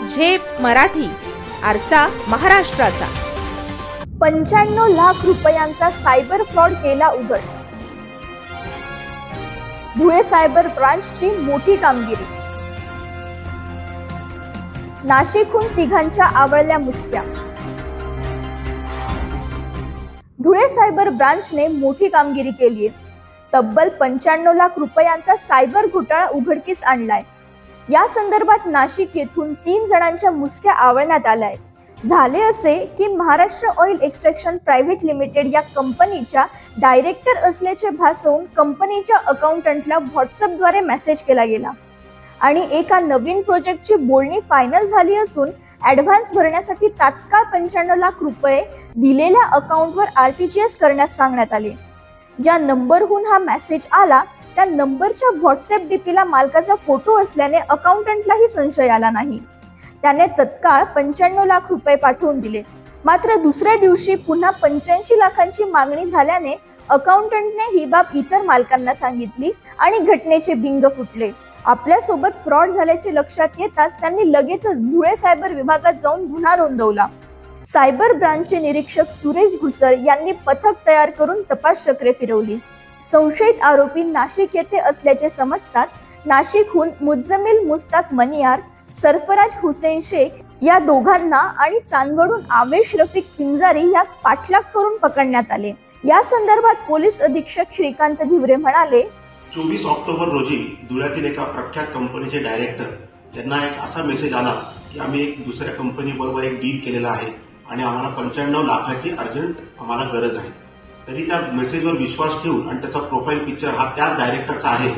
झेप मराठी, आरसा महाराष्ट्राचा। 95 लाख रुपयांचा सायबर फ्रॉड केला उघड। धुळे सायबर ब्रांचची मोठी कामगिरी। नाशिकहून तिघांच्या आवळल्या मुसक्या। धुळे सायबर ब्रांचने मोठी कामगिरी केली आहे। तब्बल 95 लाख रुपयांचा सायबर घोटाळा उघडकीस आणलाय। या संदर्भात नाशिक येथून 3 जणांच्या मुसक्या आवळण्यात आल्या आहेत। झाले असे की Maharashtra oil extraction private limited या कंपनीच्या डायरेक्टर असल्याचे भासवून कंपनीच्या अकाउंटंटला व्हॉट्सअपद्वारे मेसेज केला गेला आणि एका नवीन प्रोजेक्टची बोलणी फायनल झाली असून ॲडव्हान्स भरण्यासाठी तात्काळ 95 लाख रुपये दिलेल्या अकाउंटवर आरटीजीएस करण्यास सांगण्यात आले। ज्या नंबरहून हा मेसेज आला त्या नंबरच्या व्हॉट्सअप डीपीला मालकाचा फोटो असल्याने अकाउंटंटलाही संशय आला नाही। त्याने तत्काळ 95 लाख रुपये पाठवून दिले। मात्र दुसऱ्या दिवशी पुन्हा 85 लाखांची मागणी झाल्याने अकाउंटंटने ही बाब इतर मालकांना सांगितली आणि घटनेचे बिंग फुटले। आपल्या सोबत फ्रॉड झाल्याचे लक्षात येताच त्यांनी लगेचच धुळे सायबर विभागात जाऊन गुन्हा नोंदवला। सायबर ब्रांचचे निरीक्षक सुरेश घुसर यांनी पथक तयार करून तपास चक्रे फिरवली। संशयित आरोपी नाशिक येथे असल्याचे समजताच नाशिकहून मुज्जमिल मुस्ताक मनियार, सरफराज हुसेन शेख या दोघांना आणि चांदवडून आवेश रफिक पिंजारी यास पाठलाग करून पकडण्यात आले। या संदर्भात पोलीस अधीक्षक श्रीकांत धिवरे म्हणाले, 24 ऑक्टोबर रोजी धुळ्यातील एका प्रख्यात कंपनीचे डायरेक्टर यांना एक असा मेसेज आला की आम्ही एक दुसऱ्या कंपनी बरोबर एक डील केलेला आहे आणि आम्हाला 95 लाखाची अर्जंट आम्हाला गरज आहे। तरी त्या मेसेजवर विश्वास ठेवून आणि त्याचा प्रोफाईल पिक्चर हा त्याच डायरेक्टरचा आहे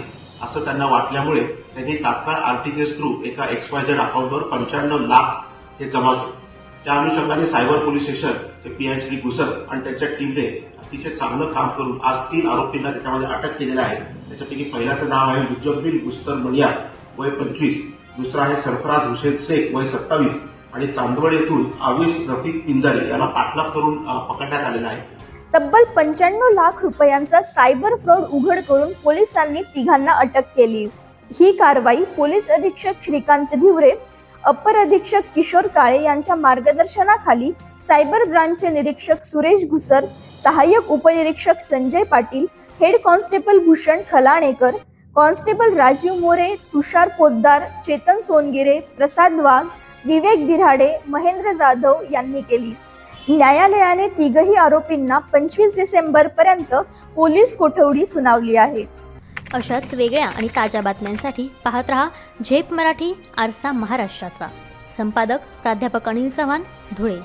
असं त्यांना वाटल्यामुळे त्यांनी तात्काळ आरटीजीएस थ्रू एका XYZ अकाउंटवर 95 लाख हे जमा केले। त्या अनुषंगाने सायबर पोलीस स्टेशनचे PI श्री घुसर आणि त्यांच्या टीमने अतिशय चांगलं काम करून आज 3 आरोपींना त्याच्यामध्ये अटक केलेलं आहे। त्याच्यापैकी पहिल्याचं नाव आहे मुज्जमिल मुस्ताक मनियार वय 25, दुसरा आहे सरफराज हुसेन शेख वय 27 आणि चांदवड येथून आवेश रफिक पिंजारी याला पाठलाग करून पकडण्यात आलेला आहे। तब्बल 95 लाख रुपयांचा सायबर फ्रॉड उघड करून पोलिसांनी तिघांना अटक केली। ही कारवाई पोलीस अधीक्षक श्रीकांत धिवरे, अपर अधीक्षक किशोर काळे यांच्या मार्गदर्शनाखाली सायबर ब्रांचचे निरीक्षक सुरेश घुसर, सहाय्यक उपनिरीक्षक Sanjay Patil, head constable Bhushan Khalanekar, constable Rajeev More, Tushar Poddar, Chetan Songire, Prasad Wagh, Vivek Birade, Mahendra Jadhav यांनी केली। न्यायालयाने तिघही आरोपींना 25 डिसेंबर पर्यंत पोलीस कोठडी सुनावली आहे। अशाच वेगळ्या आणि ताज्या बातम्यांसाठी पाहत रहा झेप मराठी, आरसा महाराष्ट्राचा। संपादक प्राध्यापक अनिल चव्हाण, धुळे।